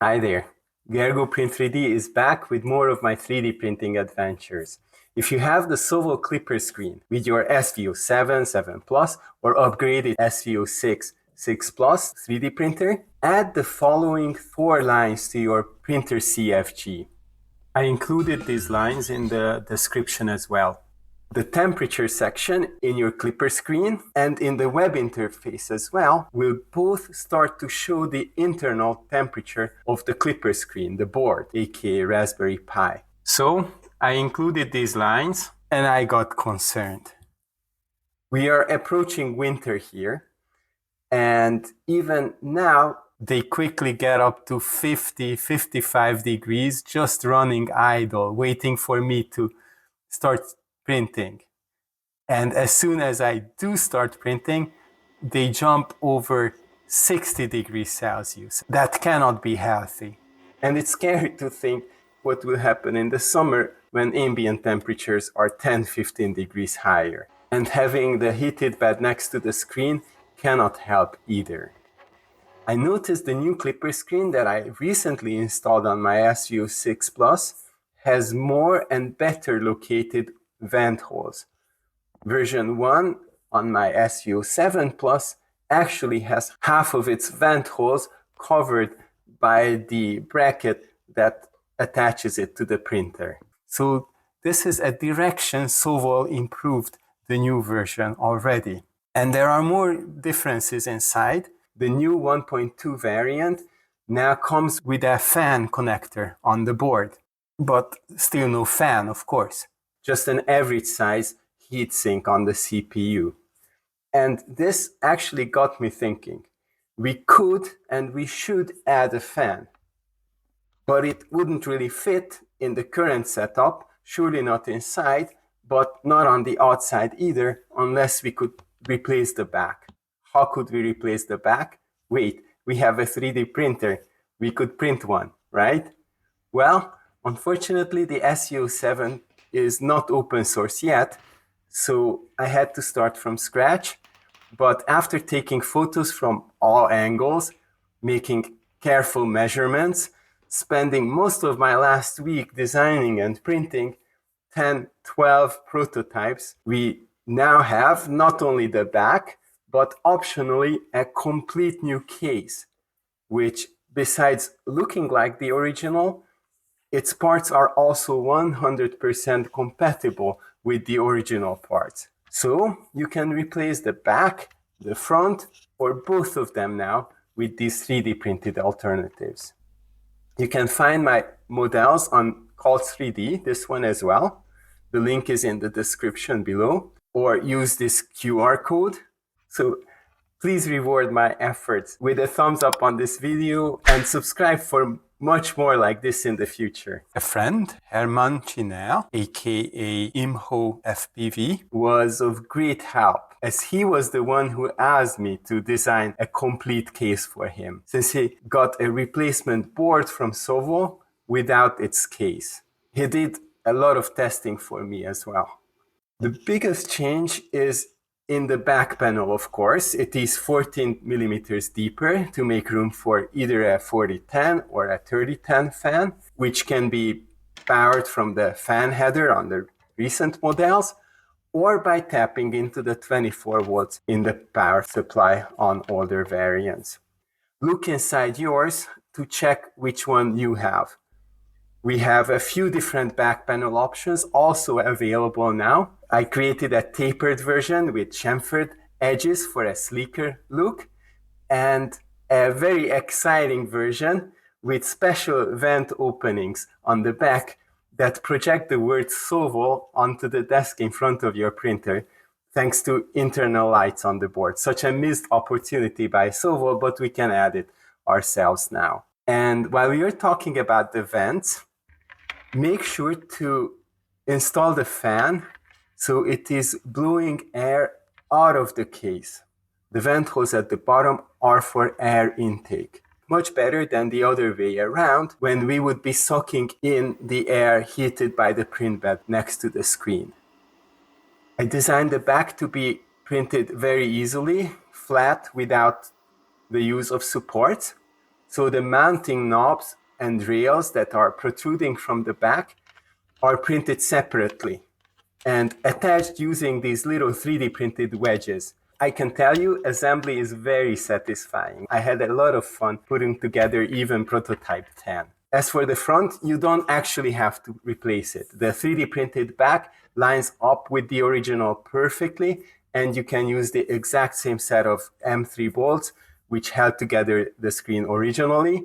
Hi there. Gergo Print 3D is back with more of my 3D printing adventures. If you have the Sovo Clipper screen with your SVO7, 7 Plus, or upgraded SVO6, 6 Plus 3D printer, add the following 4 lines to your printer CFG. I included these lines in the description as well. The temperature section in your Clipper screen and in the web interface as well will both start to show the internal temperature of the Clipper screen, the board, aka Raspberry Pi. So I included these lines and I got concerned. We are approaching winter here, and even now they quickly get up to 50, 55 degrees just running idle, waiting for me to start printing. And as soon as I do start printing, they jump over 60 degrees Celsius. That cannot be healthy. And it's scary to think what will happen in the summer when ambient temperatures are 10, 15 degrees higher. And having the heated bed next to the screen cannot help either. I noticed the new Clipper screen that I recently installed on my SVO6 Plus has more and better located vent holes. Version 1 on my SVO7 Plus actually has half of its vent holes covered by the bracket that attaches it to the printer. So this is a direction Sovo improved the new version already. And there are more differences inside. The new 1.2 variant now comes with a fan connector on the board, but still no fan, of course, just an average size heatsink on the CPU. And this actually got me thinking. We could and we should add a fan, but it wouldn't really fit in the current setup, surely not inside, but not on the outside either, unless we could replace the back. How could we replace the back? Wait, we have a 3D printer. We could print one, right? Well, unfortunately, the SVO7 is not open source yet, so I had to start from scratch. But after taking photos from all angles, making careful measurements, spending most of my last week designing and printing 10, 12 prototypes, we now have not only the back, but optionally a complete new case, which besides looking like the original, its parts are also 100% compatible with the original parts. So you can replace the back, the front, or both of them now with these 3D printed alternatives. You can find my models on Cult 3D, this one as well. The link is in the description below, or use this QR code. So please reward my efforts with a thumbs up on this video and subscribe for much more like this in the future. A friend, Herman Chinel, aka Imho FPV, was of great help, as he was the one who asked me to design a complete case for him, since he got a replacement board from Sovo without its case. He did a lot of testing for me as well. The biggest change is in the back panel, of course. It is 14 millimeters deeper to make room for either a 4010 or a 3010 fan, which can be powered from the fan header on the recent models, or by tapping into the 24 volts in the power supply on older variants. Look inside yours to check which one you have. We have a few different back panel options also available now. I created a tapered version with chamfered edges for a sleeker look, and a very exciting version with special vent openings on the back that project the word Sovo onto the desk in front of your printer, thanks to internal lights on the board. Such a missed opportunity by Sovo, but we can add it ourselves now. And while we are talking about the vents, make sure to install the fan so it is blowing air out of the case. The vent holes at the bottom are for air intake. Much better than the other way around, when we would be sucking in the air heated by the print bed next to the screen. I designed the back to be printed very easily, flat, without the use of supports. So the mounting knobs and rails that are protruding from the back are printed separately and attached using these little 3D printed wedges. I can tell you, assembly is very satisfying. I had a lot of fun putting together even prototype 10. As for the front, you don't actually have to replace it. The 3D printed back lines up with the original perfectly, and you can use the exact same set of M3 bolts which held together the screen originally.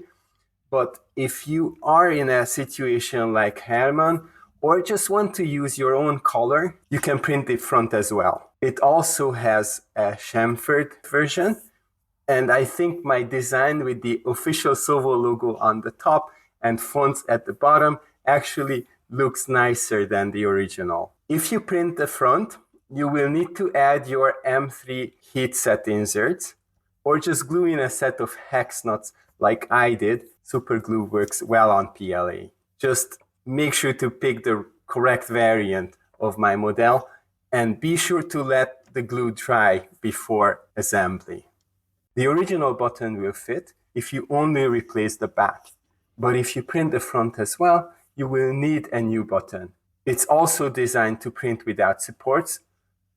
But if you are in a situation like Herman, or just want to use your own color, you can print the front as well. It also has a chamfered version, and I think my design with the official Sovo logo on the top and fonts at the bottom actually looks nicer than the original. If you print the front, you will need to add your M3 heatset inserts, or just glue in a set of hex nuts like I did. Super glue works well on PLA. Just make sure to pick the correct variant of my model and be sure to let the glue dry before assembly. The original button will fit if you only replace the back, but if you print the front as well, you will need a new button. It's also designed to print without supports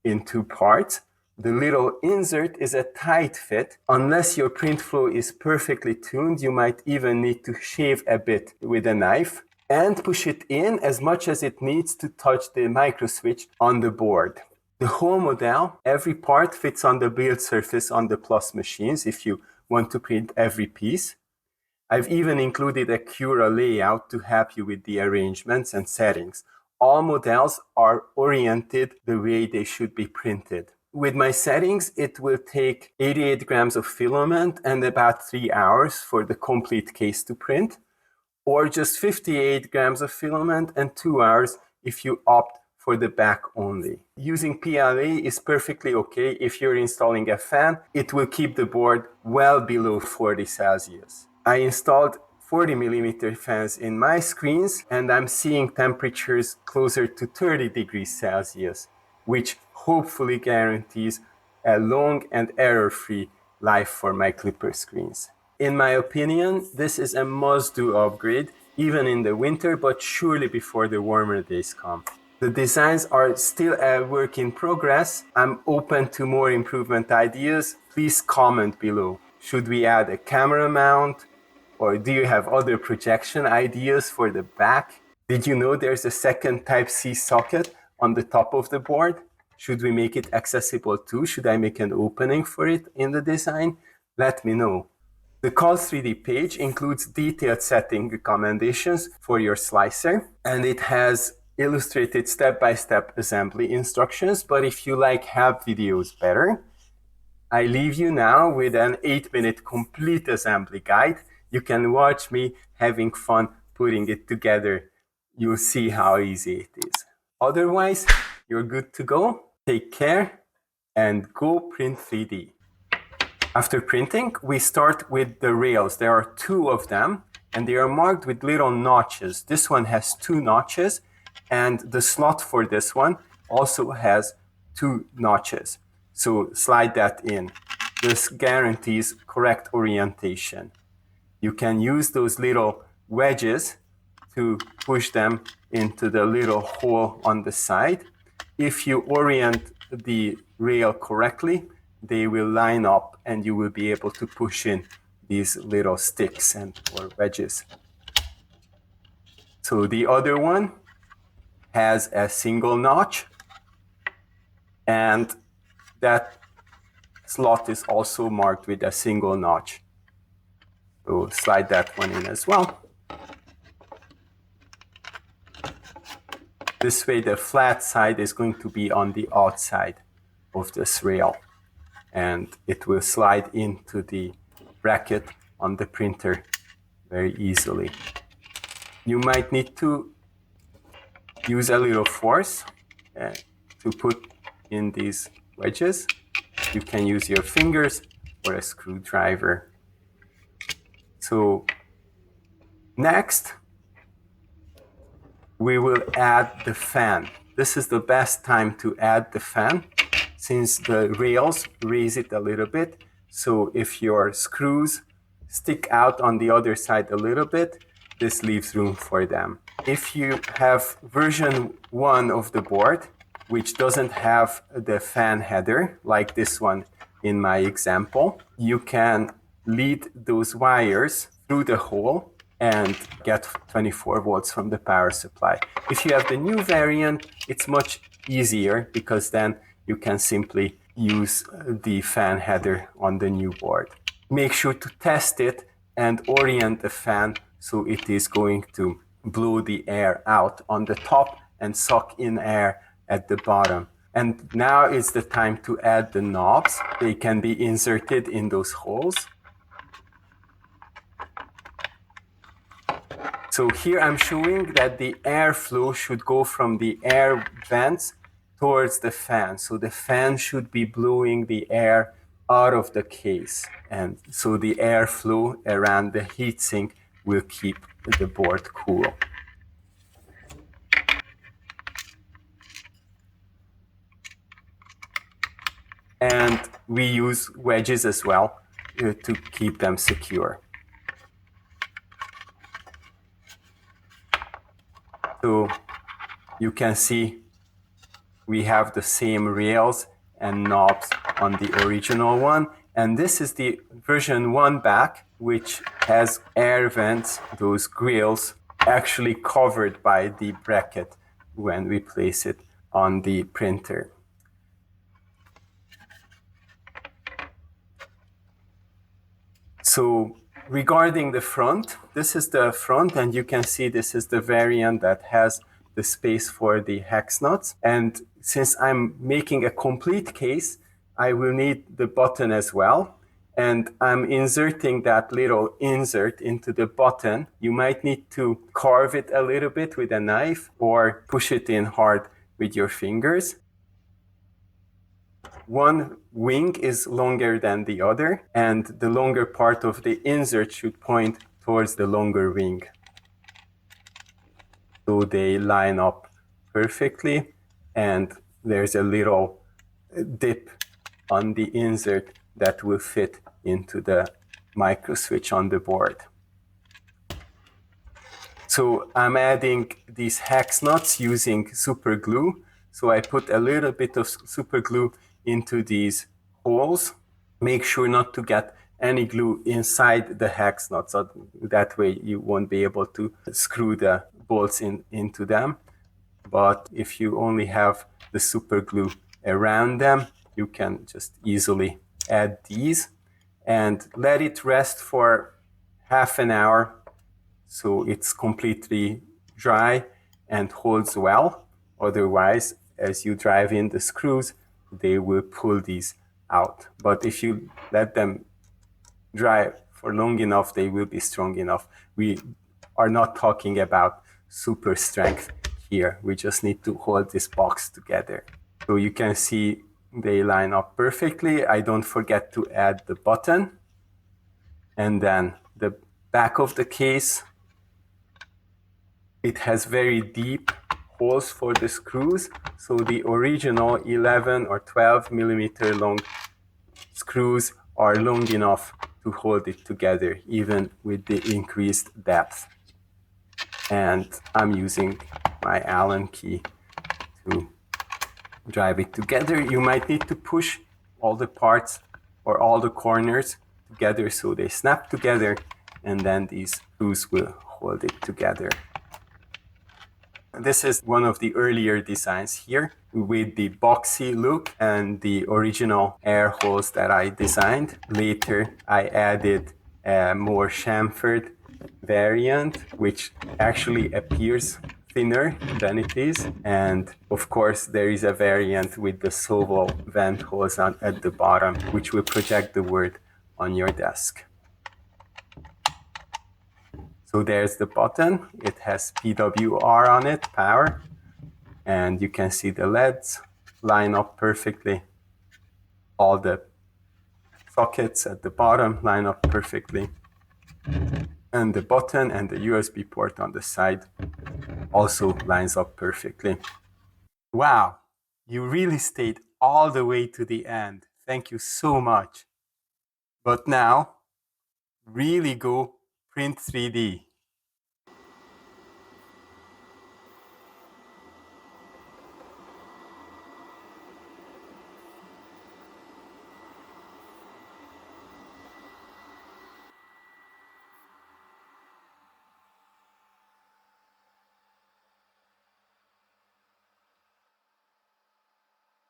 in 2 parts. The little insert is a tight fit. Unless your print flow is perfectly tuned, you might even need to shave a bit with a knife and push it in as much as it needs to touch the micro switch on the board. The whole model, every part fits on the build surface on the Plus machines if you want to print every piece. I've even included a Cura layout to help you with the arrangements and settings. All models are oriented the way they should be printed. With my settings, it will take 88 grams of filament and about 3 hours for the complete case to print, or just 58 grams of filament and 2 hours if you opt for the back only. Using PLA is perfectly okay if you're installing a fan. It will keep the board well below 40 Celsius. I installed 40 millimeter fans in my screens, and I'm seeing temperatures closer to 30 degrees Celsius, which hopefully guarantees a long and error-free life for my Clipper screens. In my opinion, this is a must-do upgrade, even in the winter, but surely before the warmer days come. The designs are still a work in progress. I'm open to more improvement ideas. Please comment below. Should we add a camera mount? Or do you have other projection ideas for the back? Did you know there's a second Type-C socket on the top of the board? Should we make it accessible too? Should I make an opening for it in the design? Let me know. The Call3D page includes detailed setting recommendations for your slicer, and it has illustrated step-by-step assembly instructions. But if you like help videos better, I leave you now with an 8-minute complete assembly guide. You can watch me having fun putting it together. You'll see how easy it is. Otherwise, you're good to go. Take care and go print 3D. After printing, we start with the rails. There are 2 of them, and they are marked with little notches. This one has 2 notches, and the slot for this one also has 2 notches. So slide that in. This guarantees correct orientation. You can use those little wedges to push them into the little hole on the side. If you orient the rail correctly, they will line up and you will be able to push in these little sticks or wedges. So the other one has a single notch, and that slot is also marked with a single notch. So slide that one in as well. This way the flat side is going to be on the outside of this rail, and it will slide into the bracket on the printer very easily. You might need to use a little force to put in these wedges. You can use your fingers or a screwdriver. So next, we will add the fan. This is the best time to add the fan since the rails raise it a little bit. So if your screws stick out on the other side a little bit, this leaves room for them. If you have version 1 of the board, which doesn't have the fan header, like this one in my example, you can lead those wires through the hole and get 24 volts from the power supply. If you have the new variant, it's much easier because then you can simply use the fan header on the new board. Make sure to test it and orient the fan so it is going to blow the air out on the top and suck in air at the bottom. And now is the time to add the knobs. They can be inserted in those holes. So here I'm showing that the airflow should go from the air vents towards the fan. So the fan should be blowing the air out of the case. And so the airflow around the heatsink will keep the board cool. And we use wedges as well to keep them secure. So you can see we have the same rails and knobs on the original one. And this is the version 1 back, which has air vents, those grills, actually covered by the bracket when we place it on the printer. So regarding the front, this is the front, and you can see this is the variant that has the space for the hex nuts. And since I'm making a complete case, I will need the button as well. And I'm inserting that little insert into the button. You might need to carve it a little bit with a knife or push it in hard with your fingers. One wing is longer than the other, and the longer part of the insert should point towards the longer wing. So they line up perfectly, and there's a little dip on the insert that will fit into the micro switch on the board. So I'm adding these hex nuts using super glue. So I put a little bit of super glue into these holes. Make sure not to get any glue inside the hex nuts, so that way you won't be able to screw the bolts into them. But if you only have the super glue around them, you can just easily add these and let it rest for half an hour so it's completely dry and holds well. Otherwise, as you drive in the screws, they will pull these out. But if you let them dry for long enough, they will be strong enough. We are not talking about super strength here. We just need to hold this box together. So you can see they line up perfectly. I don't forget to add the button. And then the back of the case, it has very deep holes for the screws. So the original 11 or 12 millimeter long screws are long enough to hold it together, even with the increased depth. And I'm using my Allen key to drive it together. You might need to push all the parts or all the corners together so they snap together, and then these screws will hold it together. This is one of the earlier designs here with the boxy look and the original air holes that I designed. Later, I added a more chamfered variant, which actually appears thinner than it is. And of course, there is a variant with the Sovo vent holes at the bottom, which will project the word on your desk. So there's the button. It has PWR on it, power. And you can see the LEDs line up perfectly. All the sockets at the bottom line up perfectly. And the button and the USB port on the side also lines up perfectly. Wow, you really stayed all the way to the end. Thank you so much. But now really go print 3D.